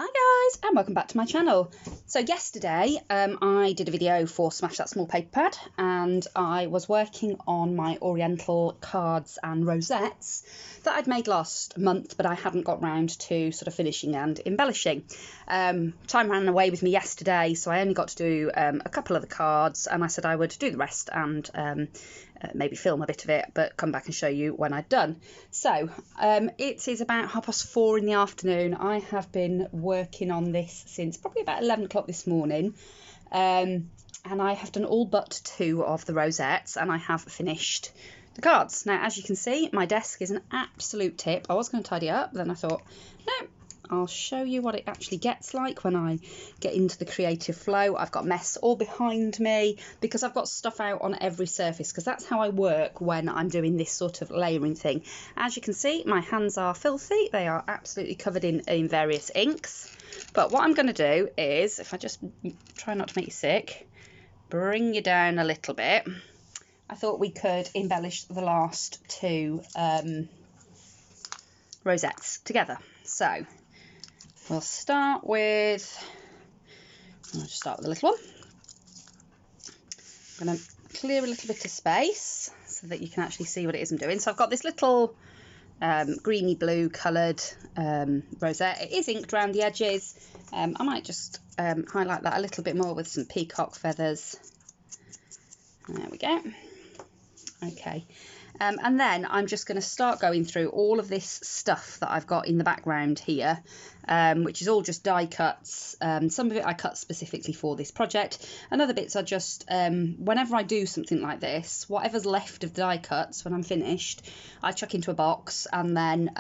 Hi guys, and welcome back to my channel. So yesterday I did a video for Smash That Small Paper Pad, and I was working on my oriental cards and rosettes that I'd made last month, but I hadn't got round to sort of finishing and embellishing. Time ran away with me yesterday, so I only got to do a couple of the cards, and I said I would do the rest and maybe film a bit of it, but come back and show you when I'd done. So it is about 4:30 in the afternoon. I have been working on this since probably about 11 o'clock this morning, and I have done all but 2 of the rosettes, and I have finished the cards. Now, as you can see, my desk is an absolute tip. I was going to tidy up, but then I thought, no, I'll show you what it actually gets like when I get into the creative flow. I've got mess all behind me because I've got stuff out on every surface, because that's how I work when I'm doing this sort of layering thing. As you can see, my hands are filthy. They are absolutely covered in various inks. But what I'm going to do is, if I just try not to make you sick, bring you down a little bit, I thought we could embellish the last 2 rosettes together. So we'll start with, I'll just start with a little one. I'm going to clear a little bit of space so that you can actually see what it is I'm doing. So I've got this little greeny blue coloured rosette. It is inked around the edges. I might just highlight that a little bit more with some peacock feathers. There we go. Okay. And then I'm just going to start going through all of this stuff that I've got in the background here, which is all just die cuts. Some of it I cut specifically for this project, and other bits are just, whenever I do something like this, whatever's left of the die cuts when I'm finished, I chuck into a box, and then,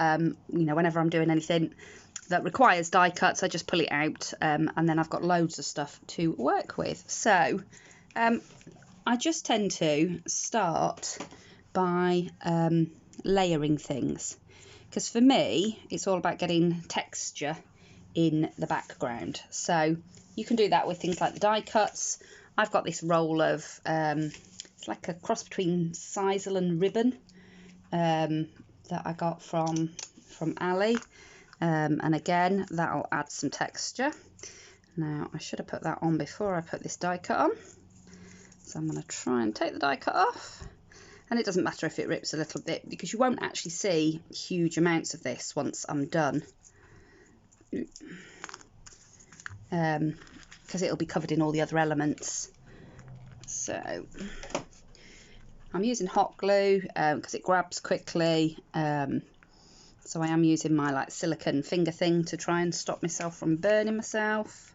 you know, whenever I'm doing anything that requires die cuts, I just pull it out, and then I've got loads of stuff to work with. So I just tend to start by layering things, because for me it's all about getting texture in the background. So you can do that with things like the die cuts. I've got this roll of it's like a cross between sisal and ribbon that I got from Ali, and again that'll add some texture. Now I should have put that on before I put this die cut on, so I'm going to try and take the die cut off. And it doesn't matter if it rips a little bit, because you won't actually see huge amounts of this once I'm done, because it'll be covered in all the other elements. So I'm using hot glue because it grabs quickly, so I am using my like silicone finger thing to try and stop myself from burning myself.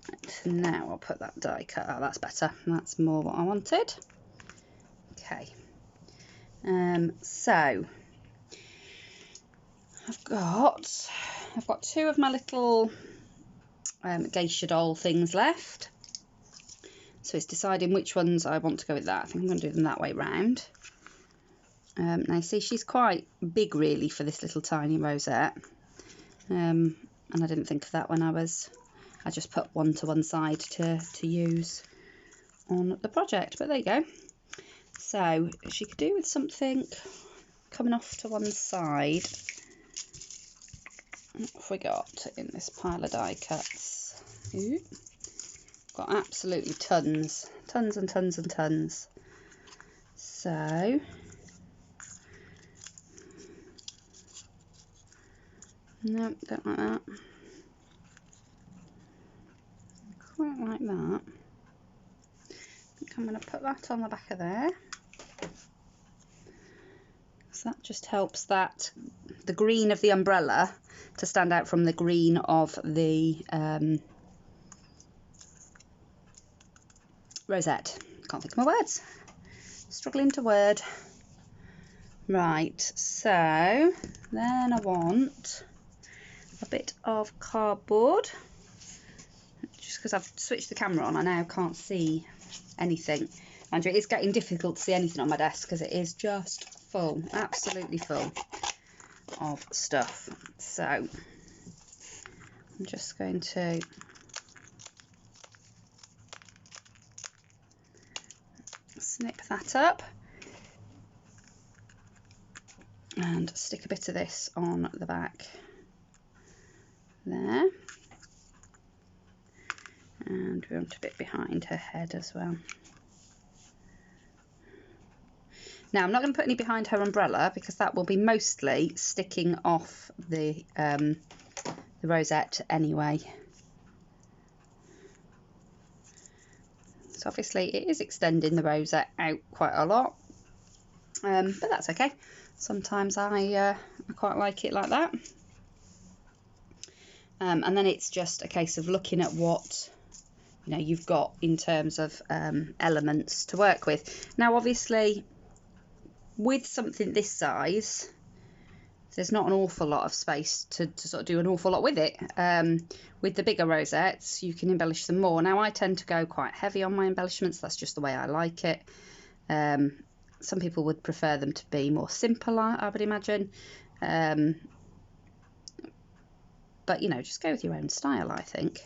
Right, now I'll put that die cut. Oh, that's better. That's more what I wanted. Okay, so I've got 2 of my little geisha doll things left, so it's deciding which ones I want to go with that. I think I'm going to do them that way round. Now you see, she's quite big really for this little tiny rosette, and I didn't think of that when I just put one to one side to use on the project, but there you go. So she could do with something coming off to one side. What have we got in this pile of die cuts? Ooh, got absolutely tons and tons and tons. So no, don't like that. Quite like that. I think I'm going to put that on the back of there. So that just helps the green of the umbrella to stand out from the green of the rosette. Can't think of my words. Struggling to word. Right, so then I want a bit of cardboard. Just because I've switched the camera on, I now can't see anything. And it is getting difficult to see anything on my desk because it is just full, absolutely full of stuff. So I'm just going to snip that up and stick a bit of this on the back there. And we want a bit behind her head as well. Now I'm not going to put any behind her umbrella because that will be mostly sticking off the rosette anyway. So obviously it is extending the rosette out quite a lot, but that's okay. Sometimes I quite like it like that. And then it's just a case of looking at what you've got in terms of elements to work with. Now obviously with something this size, there's not an awful lot of space to sort of do an awful lot with it. With the bigger rosettes, you can embellish them more. Now I tend to go quite heavy on my embellishments. That's just the way I like it. Some people would prefer them to be more simple, I would imagine. But just go with your own style, I think.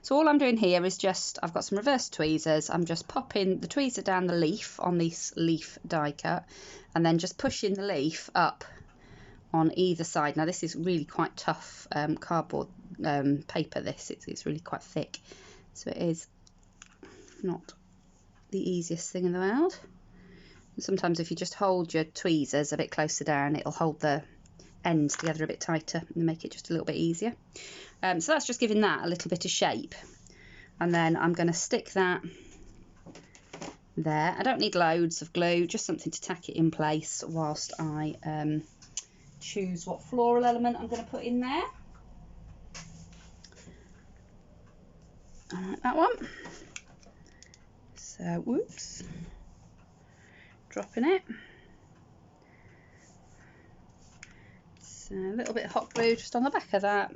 So all I'm doing here is I've got some reverse tweezers. I'm just popping the tweezer down the leaf on this leaf die cut, and then just pushing the leaf up on either side. Now this is really quite tough cardboard paper. It's really quite thick, so it is not the easiest thing in the world. And sometimes if you just hold your tweezers a bit closer down, it'll hold the ends together a bit tighter and make it just a little bit easier. So that's just giving that a little bit of shape, and then I'm going to stick that there. I don't need loads of glue, just something to tack it in place whilst I choose what floral element I'm going to put in there. I like that one. So whoops, dropping it. So a little bit of hot glue just on the back of that,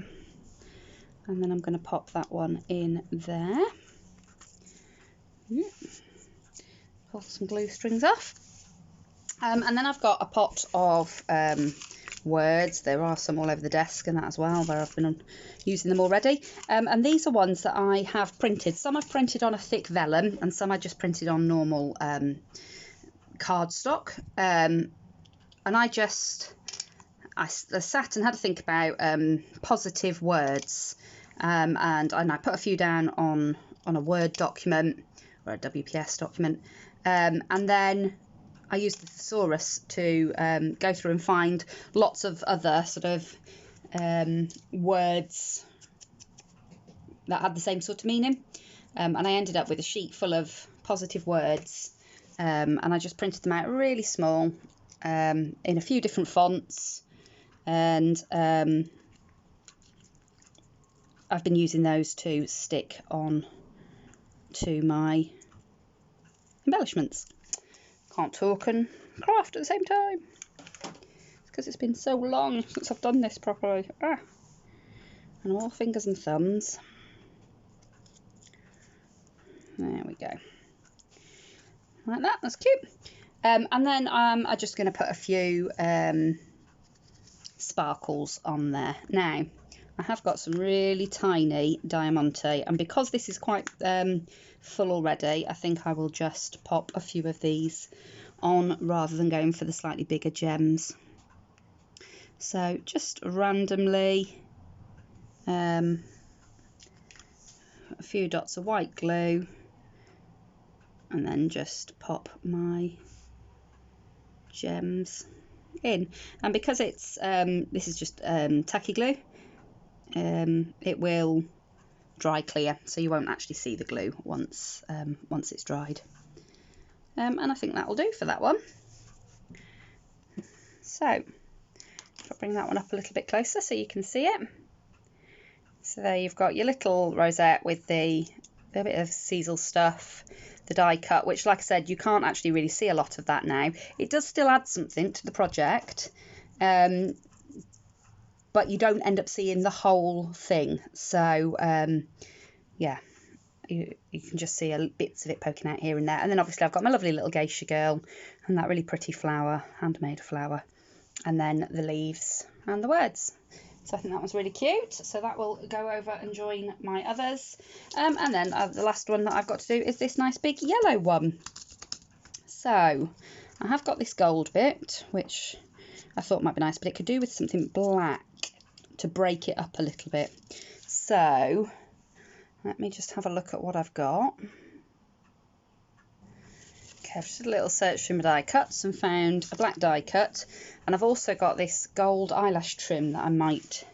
and then I'm going to pop that one in there. Pull some glue strings off, and then I've got a pot of words. There are some all over the desk and that as well, where I've been using them already. And these are ones that I have printed. Some I've printed on a thick vellum, and some I just printed on normal cardstock. And I sat and had to think about positive words, and I put a few down on a Word document or a WPS document, and then I used the thesaurus to go through and find lots of other sort of words that had the same sort of meaning, and I ended up with a sheet full of positive words, and I just printed them out really small in a few different fonts. And I've been using those to stick on to my embellishments. Can't talk and craft at the same time. It's because it's been so long since I've done this properly. And all fingers and thumbs. There we go. Like that, that's cute. And then I'm just going to put a few sparkles on there. Now I have got some really tiny diamante, and because this is quite full already, I think I will just pop a few of these on rather than going for the slightly bigger gems. So just randomly a few dots of white glue, and then just pop my gems in. And because it's this is just tacky glue, it will dry clear, so you won't actually see the glue once it's dried. And I think that will do for that one. So if I bring that one up a little bit closer so you can see it. So there you've got your little rosette with a bit of Cecil stuff, the die cut, which, like I said, you can't actually really see a lot of that now. It does still add something to the project, but you don't end up seeing the whole thing. So yeah, you can just see bits of it poking out here and there. And then obviously I've got my lovely little geisha girl and that really pretty flower, handmade flower, and then the leaves and the words. So I think that one's really cute. So that will go over and join my others. And then the last one that I've got to do is this nice big yellow one. So I have got this gold bit, which I thought might be nice, but it could do with something black. to break it up a little bit. So let me just have a look at what I've got. Okay, I've just did a little search through my die cuts and found a black die cut, and I've also got this gold eyelash trim that I might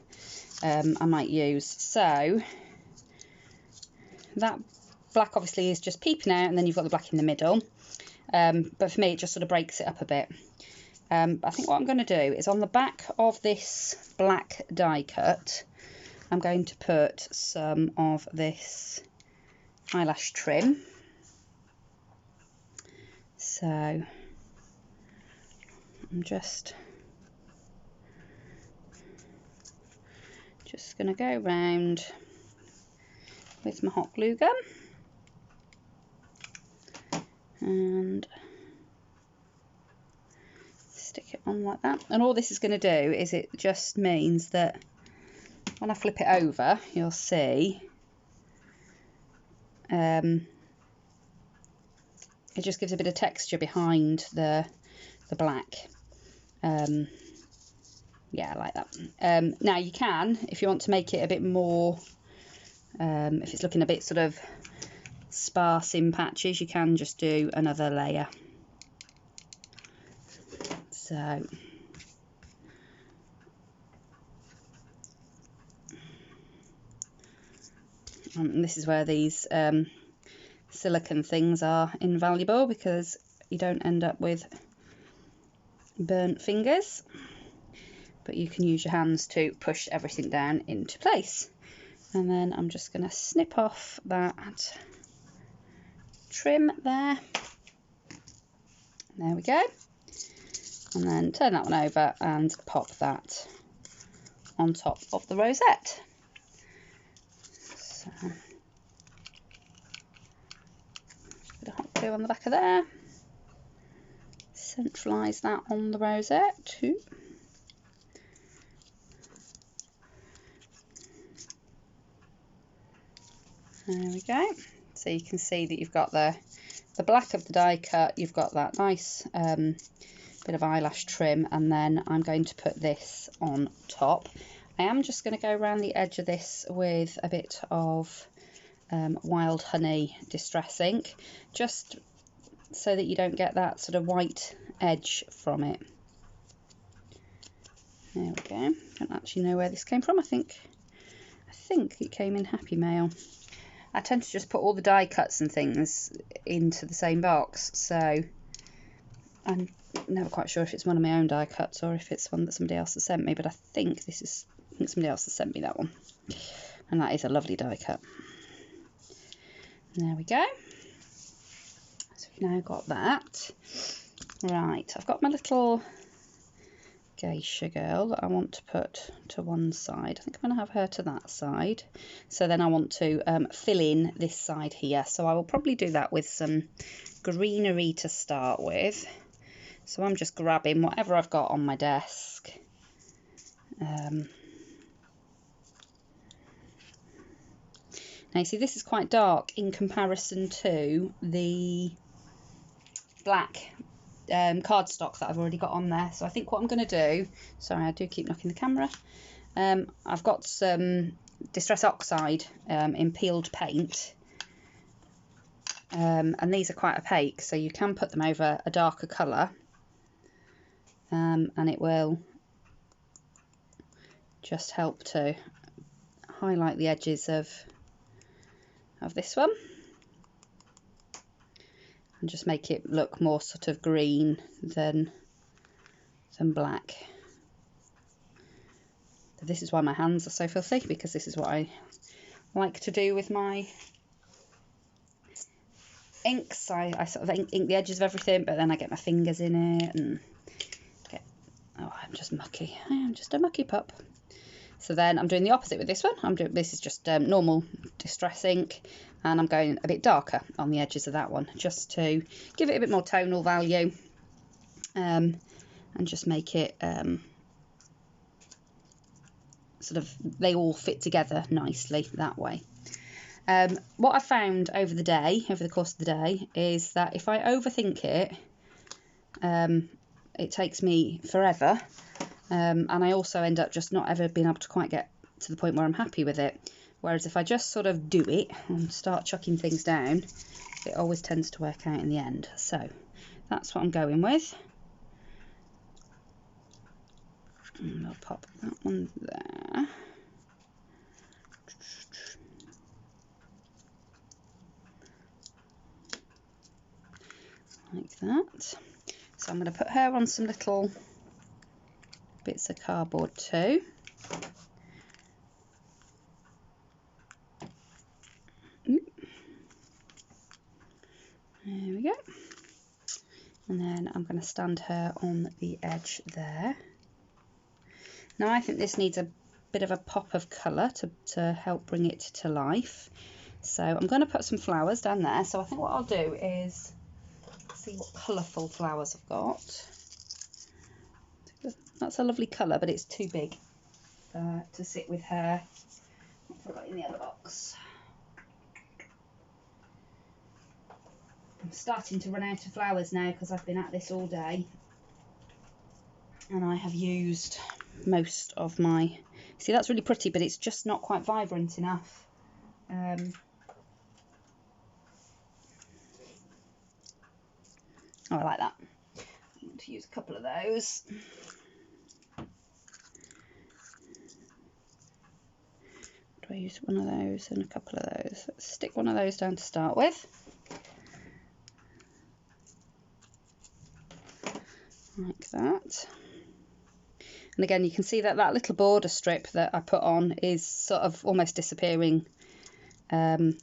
use. So that black obviously is just peeping out, and then you've got the black in the middle. But for me, it just sort of breaks it up a bit. I think what I'm going to do is on the back of this black die cut, I'm going to put some of this eyelash trim. So I'm just going to go round with my hot glue gun and stick it on like that. And all this is going to do is it just means that when I flip it over, you'll see it just gives a bit of texture behind the black. Yeah, I like that. Now you can, if you want to make it a bit more, if it's looking a bit sort of sparse in patches, you can just do another layer. So this is where these silicone things are invaluable, because you don't end up with burnt fingers, but you can use your hands to push everything down into place. And then I'm just going to snip off that trim there. There we go. And then turn that one over and pop that on top of the rosette. So, a bit of hot glue on the back of there. Centralise that on the rosette too. There we go. So you can see that you've got the black of the die cut, you've got that nice bit of eyelash trim, and then I'm going to put this on top. I am just going to go around the edge of this with a bit of Wild Honey Distress ink, just so that you don't get that sort of white edge from it. There we go. I don't actually know where this came from. I think it came in Happy Mail. I tend to just put all the die cuts and things into the same box, so I'm never quite sure if it's one of my own die cuts or if it's one that somebody else has sent me, but I think somebody else has sent me that one, and that is a lovely die cut. There we go. So we've now got that. Right, I've got my little geisha girl that I want to put to one side. I think I'm going to have her to that side. So then I want to fill in this side here. So I will probably do that with some greenery to start with. So I'm just grabbing whatever I've got on my desk. Now you see this is quite dark in comparison to the black cardstock that I've already got on there. So I think what I'm going to do, sorry I do keep knocking the camera, I've got some Distress Oxide in peeled paint, and these are quite opaque, so you can put them over a darker colour, and it will just help to highlight the edges of this one and just make it look more sort of green than black. So this is why my hands are so filthy, because this is what I like to do with my inks. I sort of ink the edges of everything, but then I get my fingers in it and oh, I'm just mucky. I am just a mucky pup. So then I'm doing the opposite with this one. This is just normal Distress ink, and I'm going a bit darker on the edges of that one, just to give it a bit more tonal value, and just make it sort of, they all fit together nicely that way. What I found over the course of the day, is that if I overthink it, it takes me forever, and I also end up just not ever being able to quite get to the point where I'm happy with it. Whereas if I just sort of do it and start chucking things down, it always tends to work out in the end. So that's what I'm going with. And I'll pop that one there. Like that. So I'm going to put her on some little bits of cardboard too. There we go. And then I'm going to stand her on the edge there. Now I think this needs a bit of a pop of colour to help bring it to life. So I'm going to put some flowers down there. So I think what I'll do is see what colourful flowers I've got. That's a lovely colour, but it's too big to sit with her. What have I got in the other box? I'm starting to run out of flowers now because I've been at this all day and I have used most of my... See, that's really pretty, but it's just not quite vibrant enough. Oh, I like that. I'm going to use a couple of those. Do I use one of those and a couple of those? Let's stick one of those down to start with. Like that. And again, you can see that that little border strip that I put on is sort of almost disappearing into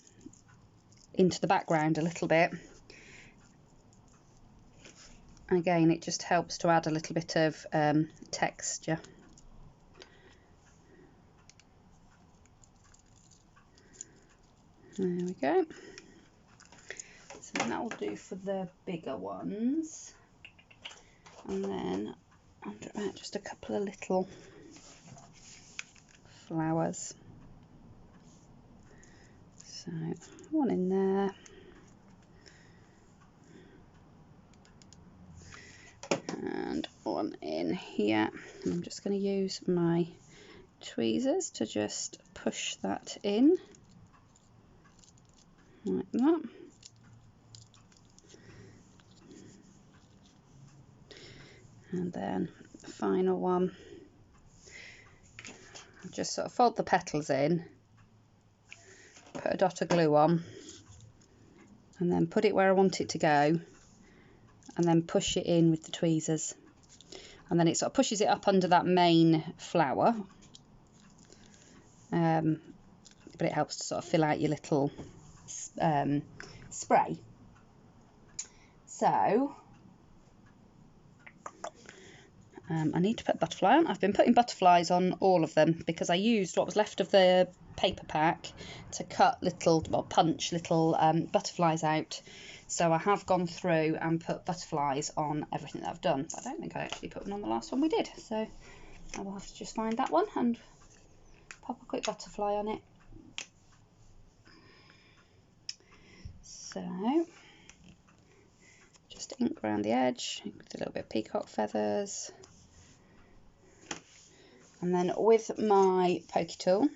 the background a little bit. Again, it just helps to add a little bit of texture. There we go. So that will do for the bigger ones. And then I'll do just a couple of little flowers. So one in there. And one in here. And I'm just going to use my tweezers to just push that in. Like that. And then the final one, I'll just sort of fold the petals in, put a dot of glue on, and then put it where I want it to go, and then push it in with the tweezers. And then it sort of pushes it up under that main flower, but it helps to sort of fill out your little spray. So I need to put butterfly on. I've been putting butterflies on all of them because I used what was left of the paper pack to cut little, well, punch little butterflies out. So I have gone through and put butterflies on everything that I've done. I don't think I actually put one on the last one we did. So I will have to just find that one and pop a quick butterfly on it. So just ink around the edge with a little bit of peacock feathers. And then with my pokey tool,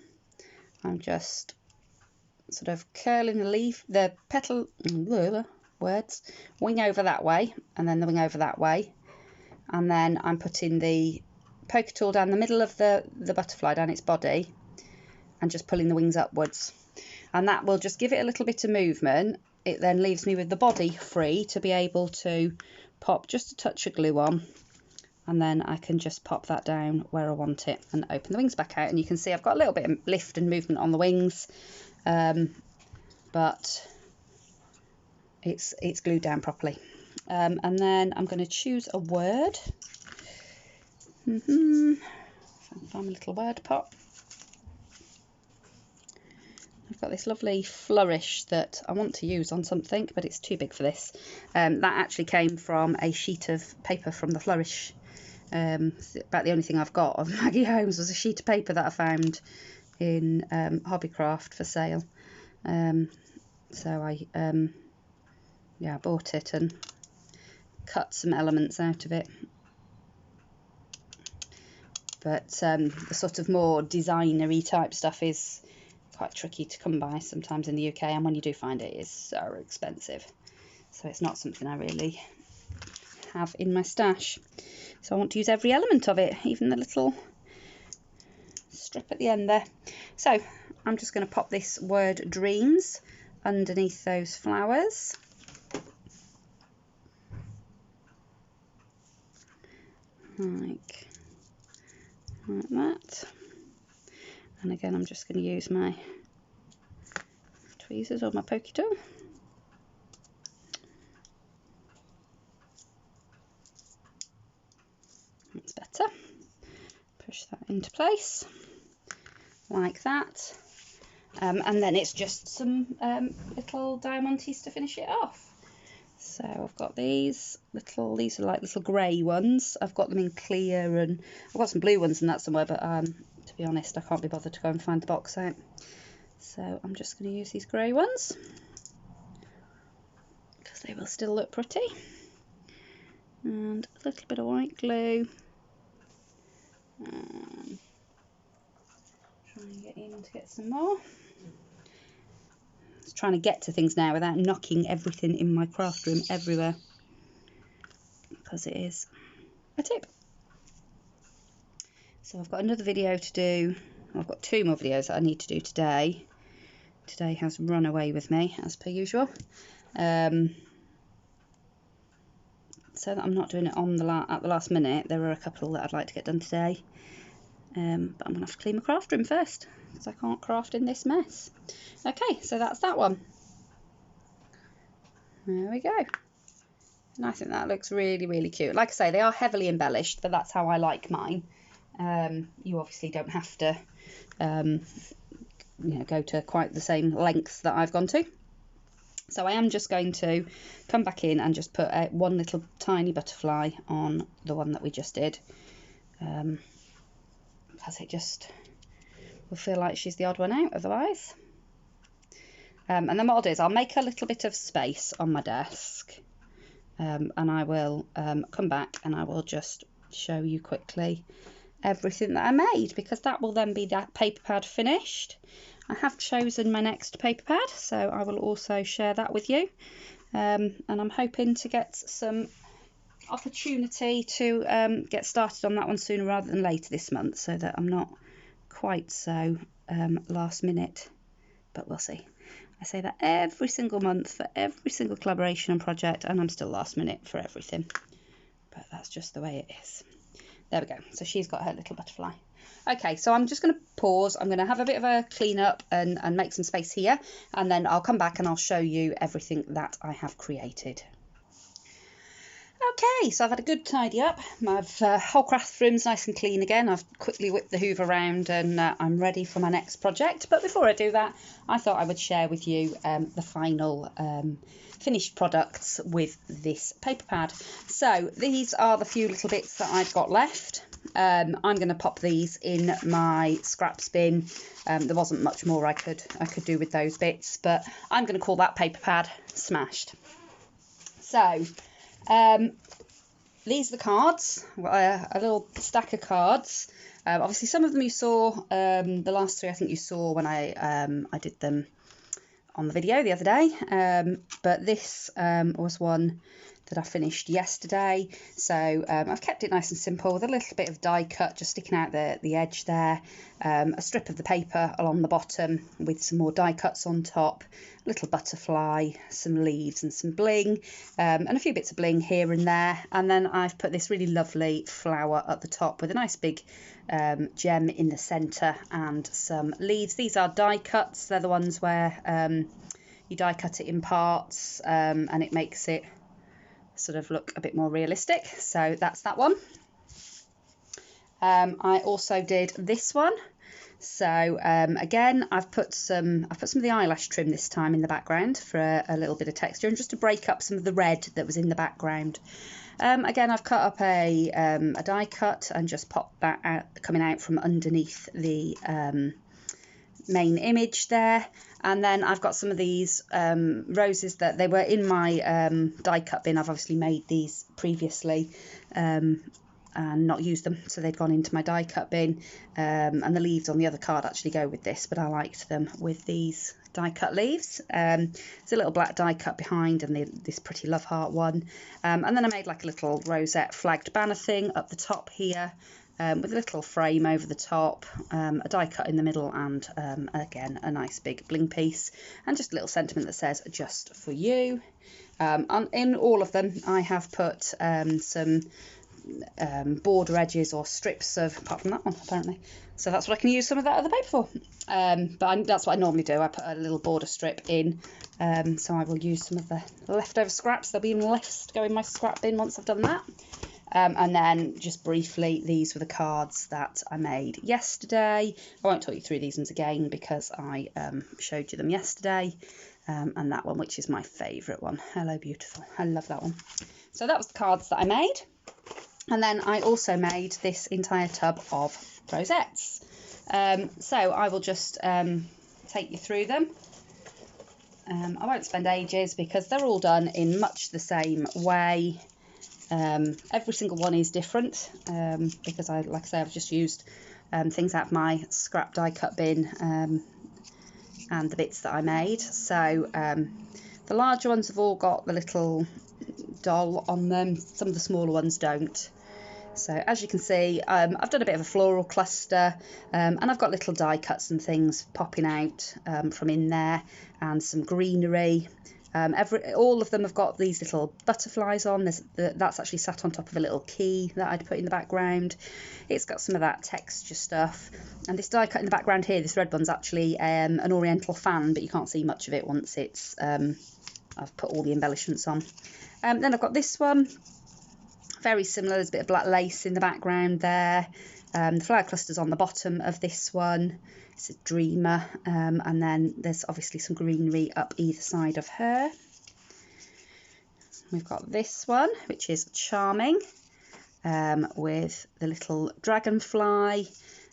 I'm just sort of curling the leaf, the petal, wing over that way, and then the wing over that way. And then I'm putting the pokey tool down the middle of the butterfly, down its body, and just pulling the wings upwards. And that will just give it a little bit of movement. It then leaves me with the body free to be able to pop just a touch of glue on. And then I can just pop that down where I want it and open the wings back out. And you can see I've got a little bit of lift and movement on the wings, but it's glued down properly. And then I'm going to choose a word. Find my little word pot. I've got this lovely flourish that I want to use on something, but it's too big for this. That actually came from a sheet of paper from the flourish. About the only thing I've got of Maggie Holmes was a sheet of paper that I found in Hobbycraft for sale. So I bought it and cut some elements out of it. but the sort of more designery type stuff is quite tricky to come by sometimes in the UK, and when you do find it, it's so expensive. So it's not something I really have in my stash. So I want to use every element of it, even the little strip at the end there. So I'm just going to pop this word dreams underneath those flowers. Like that. And again, I'm just going to use my tweezers or my pokey tool. That's better. Push that into place like that. And then it's just some little diamantes to finish it off. So I've got these are like little grey ones. I've got them in clear, and I've got some blue ones in that somewhere, but to be honest, I can't be bothered to go and find the box out. So I'm just going to use these grey ones because they will still look pretty. And a little bit of white glue. Try and get in to get some more. Just trying to get to things now without knocking everything in my craft room everywhere, because it is a tip. So I've got another video to do. I've got 2 more videos that I need to do today. Today has run away with me as per usual. So that I'm not doing it on at the last minute. There are a couple that I'd like to get done today. But I'm going to have to clean my craft room first, because I can't craft in this mess. Okay, so that's that one. There we go. And I think that looks really, really cute. Like I say, they are heavily embellished, but that's how I like mine. You obviously don't have to go to quite the same lengths that I've gone to. So I am just going to come back in and just put one little tiny butterfly on the one that we just did. Because it just will feel like she's the odd one out otherwise. And then what I'll do is I'll make a little bit of space on my desk, and I will come back and I will just show you quickly everything that I made, because that will then be that paper pad finished. I have chosen my next paper pad, so I will also share that with you, and I'm hoping to get some opportunity to get started on that one sooner rather than later this month, so that I'm not quite so last minute, but we'll see. I say that every single month for every single collaboration and project, and I'm still last minute for everything, but that's just the way it is. There we go. So she's got her little butterfly. Okay, so I'm just going to pause. I'm going to have a bit of a clean up and make some space here, and then I'll come back and I'll show you everything that I have created. Okay, so I've had a good tidy up. My whole craft room's nice and clean again. I've quickly whipped the hoover around, and I'm ready for my next project. But before I do that, I thought I would share with you the final finished products with this paper pad. So these are the few little bits that I've got left. I'm going to pop these in my scraps bin. There wasn't much more I could do with those bits, but I'm going to call that paper pad smashed. So these are the cards, a little stack of cards. Obviously some of them you saw, the last 3 I think you saw when I did them on the video the other day, but this was one that I finished yesterday. So I've kept it nice and simple with a little bit of die cut just sticking out the edge there, a strip of the paper along the bottom with some more die cuts on top, a little butterfly, some leaves and some bling, and a few bits of bling here and there. And then I've put this really lovely flower at the top with a nice big gem in the centre and some leaves. These are die cuts. They're the ones where you die cut it in parts, and it makes it sort of look a bit more realistic. So that's that one. I also did this one. So again, I've put some of the eyelash trim this time in the background for a little bit of texture, and just to break up some of the red that was in the background. Again, I've cut up a die cut and just popped that out, coming out from underneath the main image there. And then I've got some of these roses that they were in my die cut bin. I've obviously made these previously, and not used them, so they'd gone into my die cut bin, and the leaves on the other card actually go with this, but I liked them with these die cut leaves. There's a little black die cut behind, and this pretty love heart one, and then I made like a little rosette flagged banner thing up the top here, with a little frame over the top, a die cut in the middle, and again a nice big bling piece, and just a little sentiment that says just for you. And in all of them I have put some border edges or strips of, apart from that one apparently, so that's what I can use some of that other paper for, but that's what I normally do. I put a little border strip in, so I will use some of the leftover scraps. There'll be even less to go in my scrap bin once I've done that. And then just briefly, these were the cards that I made yesterday. I won't talk you through these ones again because I showed you them yesterday. And that one, which is my favourite one. Hello Beautiful. I love that one. So that was the cards that I made. And then I also made this entire tub of rosettes. So I will just take you through them. I won't spend ages because they're all done in much the same way. Every single one is different, because like I say, I've just used things out of my scrap die cut bin, and the bits that I made. So the larger ones have all got the little doll on them. Some of the smaller ones don't. So as you can see, I've done a bit of a floral cluster, and I've got little die cuts and things popping out from in there, and some greenery. All of them have got these little butterflies on. That's actually sat on top of a little key that I'd put in the background. It's got some of that texture stuff. And this die cut in the background here, this red one's actually an oriental fan, but you can't see much of it once it's I've put all the embellishments on. Then I've got this one, very similar. There's a bit of black lace in the background there. The flower cluster's on the bottom of this one. It's a dreamer, and then there's obviously some greenery up either side of her. We've got this one, which is charming, with the little dragonfly,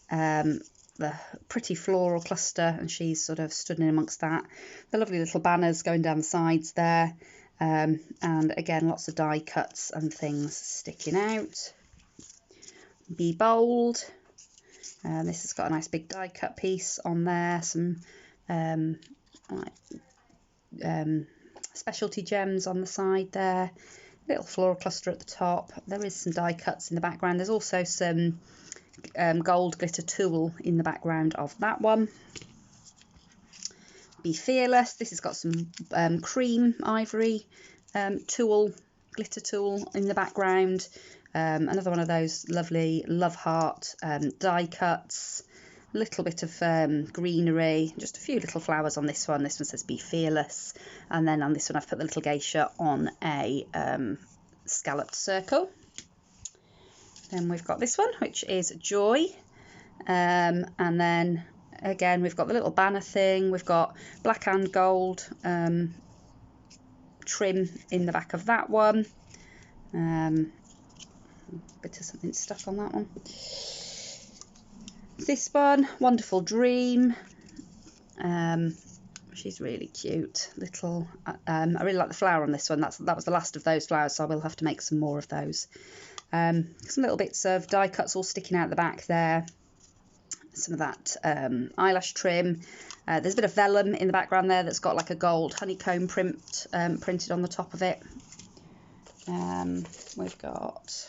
the pretty floral cluster, and she's sort of stood in amongst that. The lovely little banners going down the sides there, and again lots of die cuts and things sticking out. Be bold. This has got a nice big die cut piece on there, some specialty gems on the side there, little floral cluster at the top. There is some die cuts in the background. There's also some gold glitter tulle in the background of that one. Be fearless. This has got some cream ivory tulle, glitter tulle in the background. Another one of those lovely love heart die cuts, a little bit of greenery, just a few little flowers on this one. This one says be fearless, and then on this one I've put the little geisha on a scalloped circle. Then we've got this one, which is joy, and then again we've got the little banner thing. We've got black and gold trim in the back of that one. Bit of something stuck on that one. This one, Wonderful Dream. She's really cute. Little. I really like the flower on this one. That was the last of those flowers, so I will have to make some more of those. Some little bits of die cuts all sticking out the back there. Some of that eyelash trim. There's a bit of vellum in the background there that's got like a gold honeycomb print printed on the top of it. We've got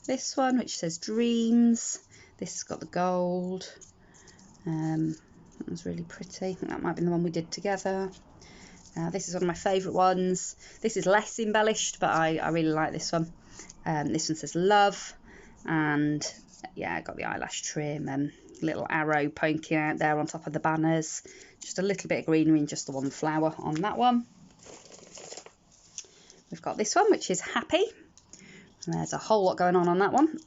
this one, which says dreams. This has got the gold. That was really pretty. I think that might have been the one we did together. This is one of my favourite ones. This is less embellished, but I really like this one. This one says love, and yeah, I got the eyelash trim and little arrow poking out there on top of the banners. Just a little bit of greenery and just the one flower on that one. We've got this one, which is happy. And there's a whole lot going on that one.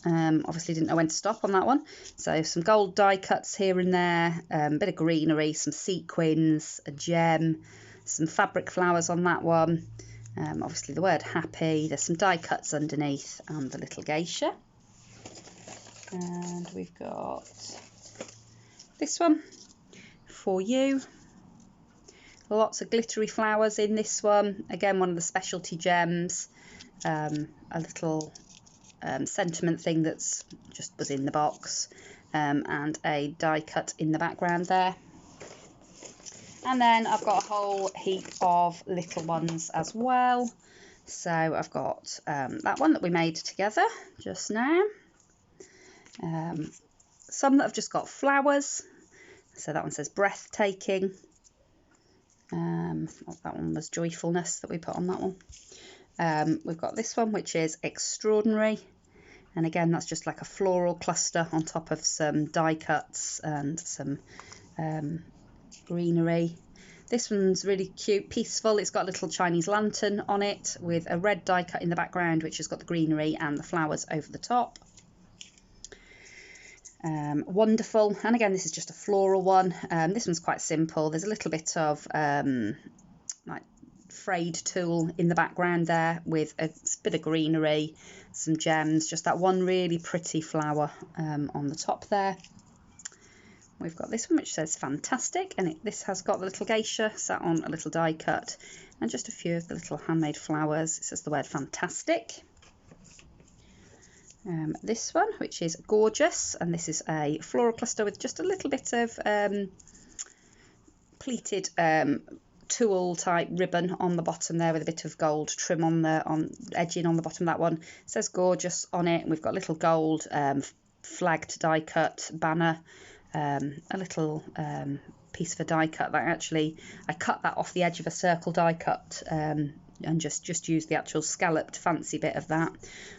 Obviously didn't know when to stop on that one. So some gold die cuts here and there, a bit of greenery, some sequins, a gem, some fabric flowers on that one. Obviously the word happy. There's some die cuts underneath and the little geisha. And we've got this one, for you. Lots of glittery flowers in this one. Again, one of the specialty gems. A little sentiment thing that's just was in the box, and a die cut in the background there. And then I've got a whole heap of little ones as well. So I've got that one that we made together just now. Some that have just got flowers. So that one says breathtaking. That one was joyfulness that we put on that one. We've got this one, which is extraordinary. And again, that's just like a floral cluster on top of some die cuts and some greenery. This one's really cute, peaceful. It's got a little Chinese lantern on it with a red die cut in the background, which has got the greenery and the flowers over the top. Wonderful. And again, this is just a floral one. This one's quite simple. There's a little bit of like frayed tulle in the background there with a bit of greenery, some gems, just that one really pretty flower on the top there. We've got this one which says fantastic, and this has got the little geisha sat on a little die cut and just a few of the little handmade flowers. It says the word fantastic. This one, which is gorgeous, and this is a floral cluster with just a little bit of pleated tulle type ribbon on the bottom there with a bit of gold trim on the edging on the bottom of that one. It says gorgeous on it, and we've got a little gold flagged die cut banner, a little piece of a die cut that actually I cut that off the edge of a circle die cut and just use the actual scalloped fancy bit of that.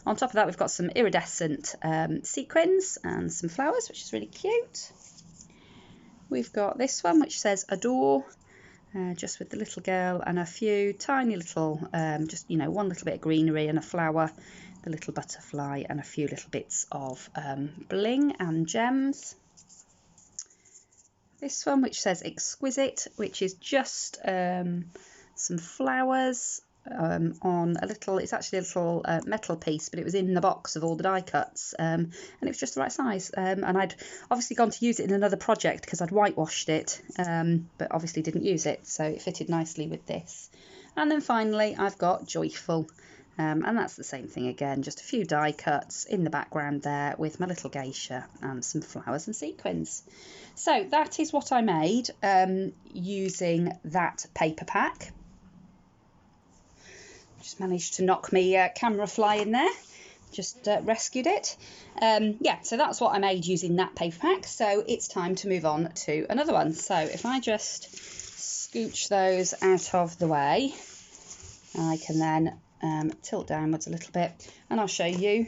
On top of that, we've got some iridescent sequins and some flowers, which is really cute. We've got this one which says adore, just with the little girl and a few tiny little just one little bit of greenery and a flower, the little butterfly and a few little bits of bling and gems. This one which says exquisite, which is just some flowers on a little, it's actually a little metal piece, but it was in the box of all the die cuts, and it was just the right size, and I'd obviously gone to use it in another project because I'd whitewashed it, but obviously didn't use it, so it fitted nicely with this. And then finally I've got joyful, and that's the same thing again, just a few die cuts in the background there with my little geisha and some flowers and sequins. So that is what I made using that paper pack. Just managed to knock me camera fly in there, just rescued it. Yeah, so that's what I made using that paper pack. So it's time to move on to another one. So if I just scooch those out of the way, I can then tilt downwards a little bit and I'll show you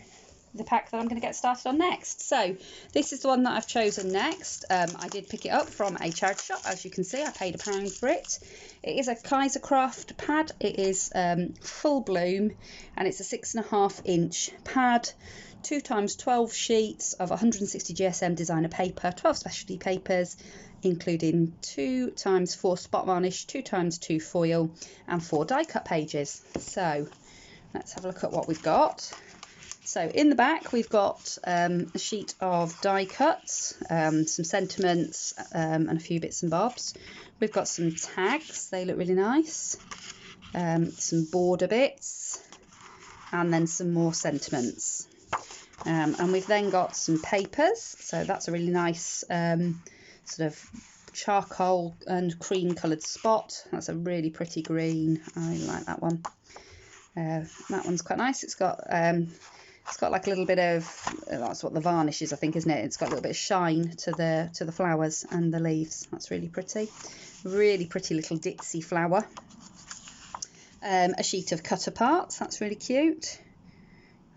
the pack that I'm going to get started on next. So this is the one that I've chosen next. I did pick it up from a charity shop. As you can see, I paid £1 for it. It is a Kaisercraft pad. It is full bloom, and it's a 6.5 inch pad, 2 × 12 sheets of 160 GSM designer paper, 12 specialty papers, including 2 × 4 spot varnish, 2 × 2 foil, and 4 die cut pages. So let's have a look at what we've got. So in the back we've got a sheet of die cuts, some sentiments and a few bits and bobs. We've got some tags, they look really nice, some border bits, and then some more sentiments. And we've then got some papers, so that's a really nice sort of charcoal and cream coloured spot. That's a really pretty green, I like that one. That one's quite nice. It's got like a little bit of, that's what the varnish is, I think, isn't it? It's got a little bit of shine to the flowers and the leaves. That's really pretty. Really pretty little ditzy flower. A sheet of cut apart. That's really cute.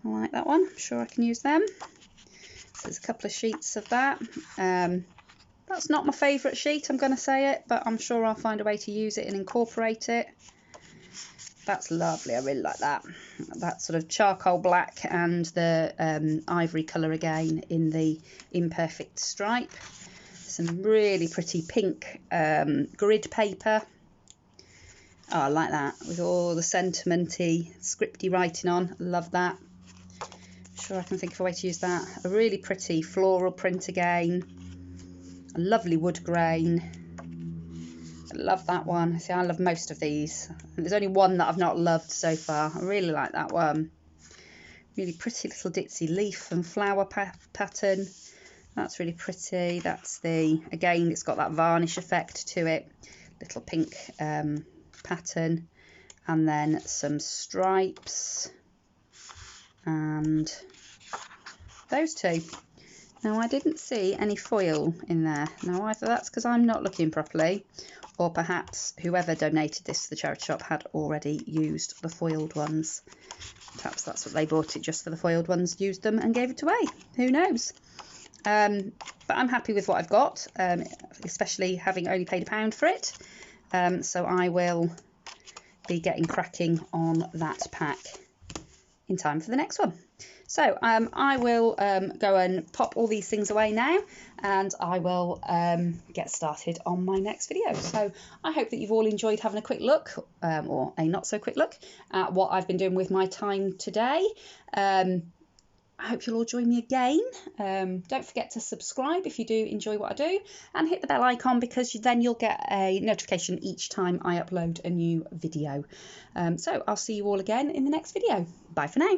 I like that one. I'm sure I can use them. So there's a couple of sheets of that. That's not my favourite sheet, I'm going to say it, but I'm sure I'll find a way to use it and incorporate it. That's lovely, I really like that. That sort of charcoal black and the ivory colour again in the imperfect stripe. Some really pretty pink grid paper. Oh, I like that, with all the sentimenty, scripty writing on. Love that. I'm sure I can think of a way to use that. A really pretty floral print again. A lovely wood grain. I love that one. See, I love most of these. There's only one that I've not loved so far. I really like that one. Really pretty little ditzy leaf and flower pattern. That's really pretty. That's again, it's got that varnish effect to it. Little pink pattern, and then some stripes, and those two. Now, I didn't see any foil in there. Now, either that's because I'm not looking properly, or perhaps whoever donated this to the charity shop had already used the foiled ones. Perhaps that's what they bought it just for the foiled ones, used them and gave it away. Who knows? But I'm happy with what I've got, especially having only paid £1 for it. So I will be getting cracking on that pack in time for the next one. So I will go and pop all these things away now, and I will get started on my next video. So I hope that you've all enjoyed having a quick look, or a not so quick look, at what I've been doing with my time today. I hope you'll all join me again. Don't forget to subscribe if you do enjoy what I do, and hit the bell icon, because then you'll get a notification each time I upload a new video. So I'll see you all again in the next video. Bye for now.